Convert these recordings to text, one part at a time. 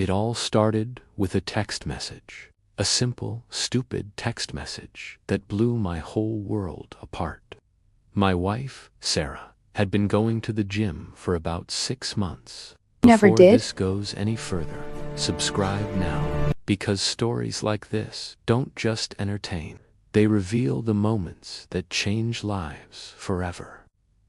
It all started with a text message. A simple, stupid text message that blew my whole world apart. My wife, Sarah, had been going to the gym for about 6 months. Never Before did. this goes any further, subscribe now, because stories like this don't just entertain. They reveal the moments that change lives forever.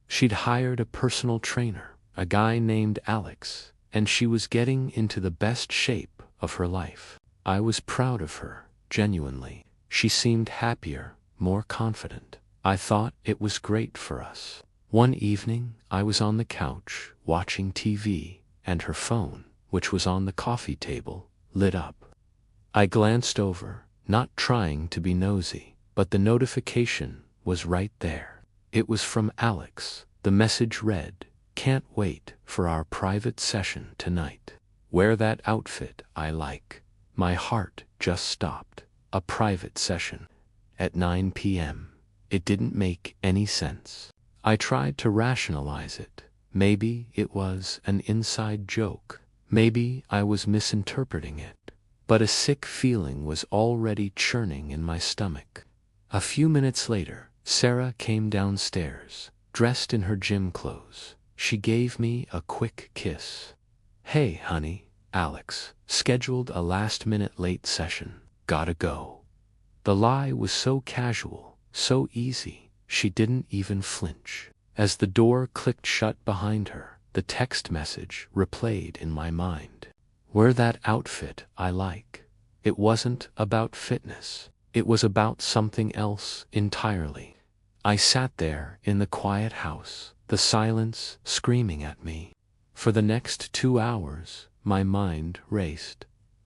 She'd hired a personal trainer, a guy named Alex, and she was getting into the best shape of her life. I was proud of her, genuinely. She seemed happier, more confident. I thought it was great for us. One evening, I was on the couch, watching TV, and her phone, which was on the coffee table, lit up. I glanced over, not trying to be nosy, but the notification was right there. It was from Alex. The message read, "Can't wait for our private session tonight. Wear that outfit I like." My heart just stopped. A private session. At 9 p.m. It didn't make any sense. I tried to rationalize it. Maybe it was an inside joke. Maybe I was misinterpreting it. But a sick feeling was already churning in my stomach. A few minutes later, Sarah came downstairs, dressed in her gym clothes. She gave me a quick kiss. "Hey, honey," Alex scheduled a last-minute late session. "Gotta go." The lie was so casual, so easy, she didn't even flinch. As the door clicked shut behind her, the text message replayed in my mind. "Wear that outfit I like." It wasn't about fitness. It was about something else entirely. I sat there in the quiet house, the silence screaming at me. For the next 2 hours, my mind raced.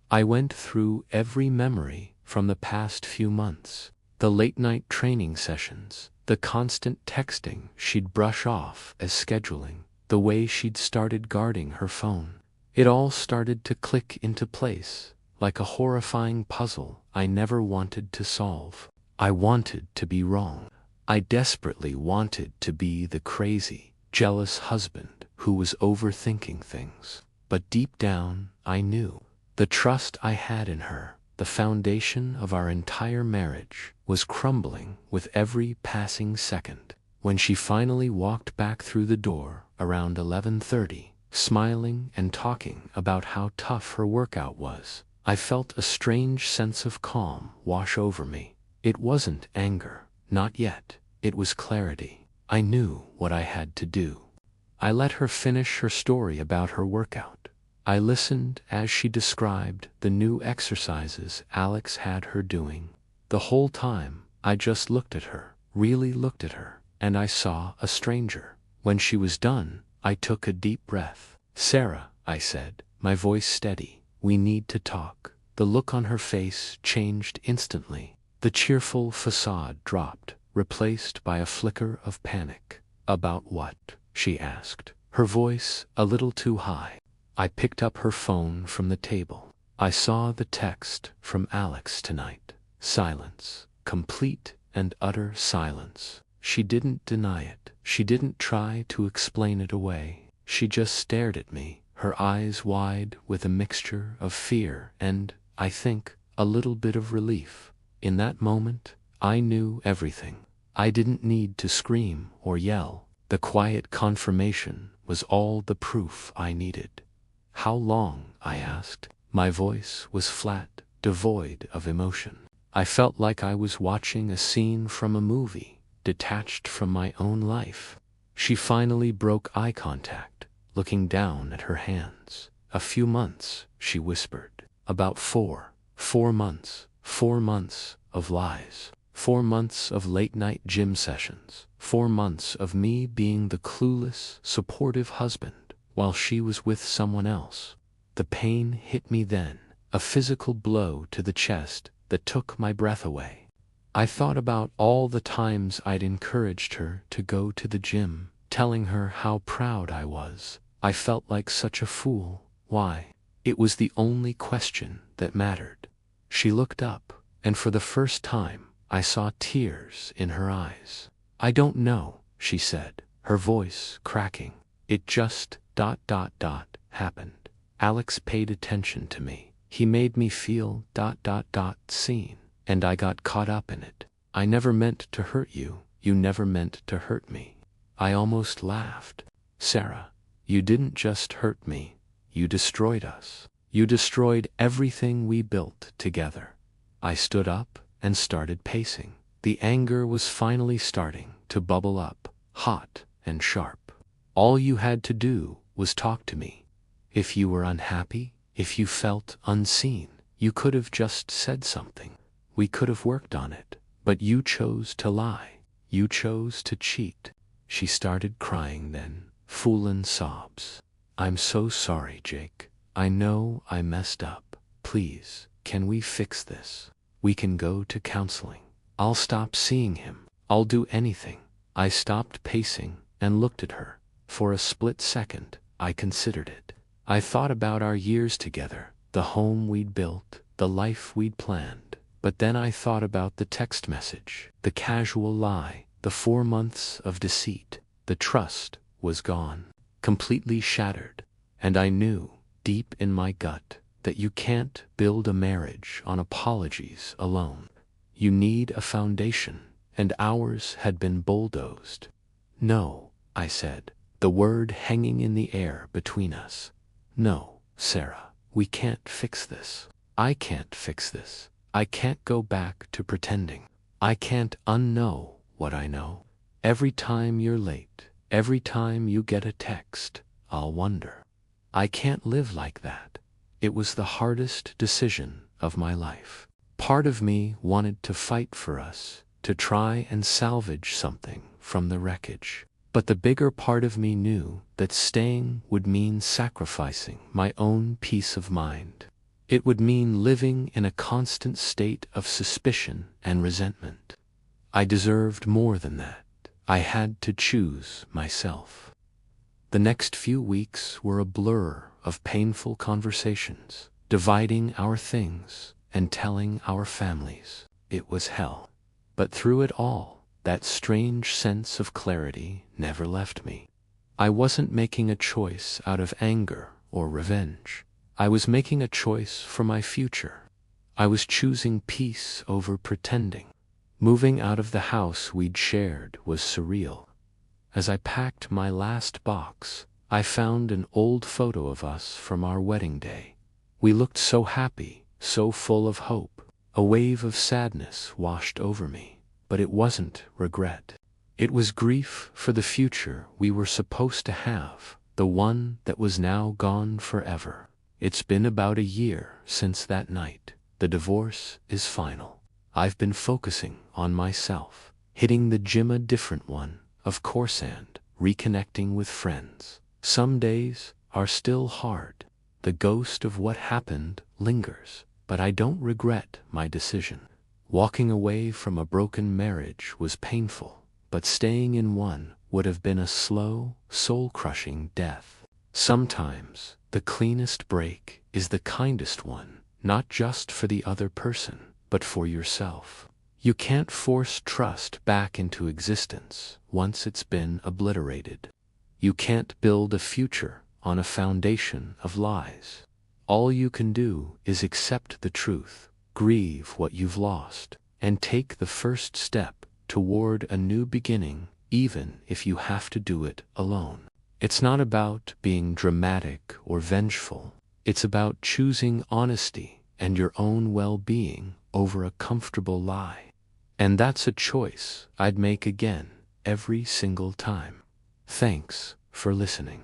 I went through every memory from the past few months. The late-night training sessions, the constant texting she'd brush off as scheduling, the way she'd started guarding her phone. It all started to click into place, like a horrifying puzzle I never wanted to solve. I wanted to be wrong. I desperately wanted to be the crazy, jealous husband who was overthinking things. But deep down, I knew. The trust I had in her, the foundation of our entire marriage, was crumbling with every passing second. When she finally walked back through the door around 11:30, smiling and talking about how tough her workout was, I felt a strange sense of calm wash over me. It wasn't anger, not yet. It was clarity. I knew what I had to do. I let her finish her story about her workout. I listened as she described the new exercises Alex had her doing. The whole time, I just looked at her, really looked at her, and I saw a stranger. When she was done, I took a deep breath. "Sarah," I said, my voice steady, "we need to talk." The look on her face changed instantly. The cheerful facade dropped, replaced by a flicker of panic. "About what?" she asked, her voice a little too high. I picked up her phone from the table. I saw the text from Alex tonight. Silence. Complete and utter silence. She didn't deny it. She didn't try to explain it away. She just stared at me, her eyes wide with a mixture of fear and, I think, a little bit of relief. In that moment, I knew everything. I didn't need to scream or yell. The quiet confirmation was all the proof I needed. "How long?" I asked. My voice was flat, devoid of emotion. I felt like I was watching a scene from a movie, detached from my own life. She finally broke eye contact, looking down at her hands. "A few months," she whispered. "About 4. 4 months. 4 months of lies. 4 months of late-night gym sessions. 4 months of me being the clueless, supportive husband, while she was with someone else." The pain hit me then, a physical blow to the chest that took my breath away. I thought about all the times I'd encouraged her to go to the gym, telling her how proud I was. I felt like such a fool. Why? It was the only question that mattered. She looked up, and for the first time, I saw tears in her eyes. "I don't know," she said, her voice cracking. "It just ... happened." Alex paid attention to me. He made me feel seen, and I got caught up in it. I never meant to hurt you. You never meant to hurt me. I almost laughed. Sarah, you didn't just hurt me. You destroyed us. You destroyed everything we built together. I stood up and started pacing. The anger was finally starting to bubble up, hot and sharp. All you had to do was talk to me. If you were unhappy, if you felt unseen, you could have just said something. We could have worked on it. But you chose to lie. You chose to cheat. She started crying then, foolin' sobs. I'm so sorry, Jake. I know I messed up. Please, can we fix this? We can go to counseling. I'll stop seeing him. I'll do anything. I stopped pacing and looked at her. For a split second, I considered it. I thought about our years together, the home we'd built, the life we'd planned. But then I thought about the text message, the casual lie, the 4 months of deceit. The trust was gone, completely shattered. And I knew, deep in my gut, that you can't build a marriage on apologies alone. You need a foundation, and ours had been bulldozed. No, I said, the word hanging in the air between us. No, Sarah, we can't fix this. I can't fix this. I can't go back to pretending. I can't unknow what I know. Every time you're late, every time you get a text, I'll wonder. I can't live like that. It was the hardest decision of my life. Part of me wanted to fight for us, to try and salvage something from the wreckage. But the bigger part of me knew that staying would mean sacrificing my own peace of mind. It would mean living in a constant state of suspicion and resentment. I deserved more than that. I had to choose myself. The next few weeks were a blur of painful conversations, dividing our things and telling our families. It was hell. But through it all, that strange sense of clarity never left me. I wasn't making a choice out of anger or revenge. I was making a choice for my future. I was choosing peace over pretending. Moving out of the house we'd shared was surreal. As I packed my last box, I found an old photo of us from our wedding day. We looked so happy, so full of hope. A wave of sadness washed over me. But it wasn't regret. It was grief for the future we were supposed to have, the one that was now gone forever. It's been about a year since that night. The divorce is final. I've been focusing on myself, hitting the gym a different one, of course, and reconnecting with friends. Some days are still hard. The ghost of what happened lingers, but I don't regret my decision. Walking away from a broken marriage was painful, but staying in one would have been a slow, soul-crushing death. Sometimes, the cleanest break is the kindest one, not just for the other person, but for yourself. You can't force trust back into existence once it's been obliterated. You can't build a future on a foundation of lies. All you can do is accept the truth, grieve what you've lost, and take the first step toward a new beginning, even if you have to do it alone. It's not about being dramatic or vengeful. It's about choosing honesty and your own well-being over a comfortable lie. And that's a choice I'd make again every single time. Thanks for listening.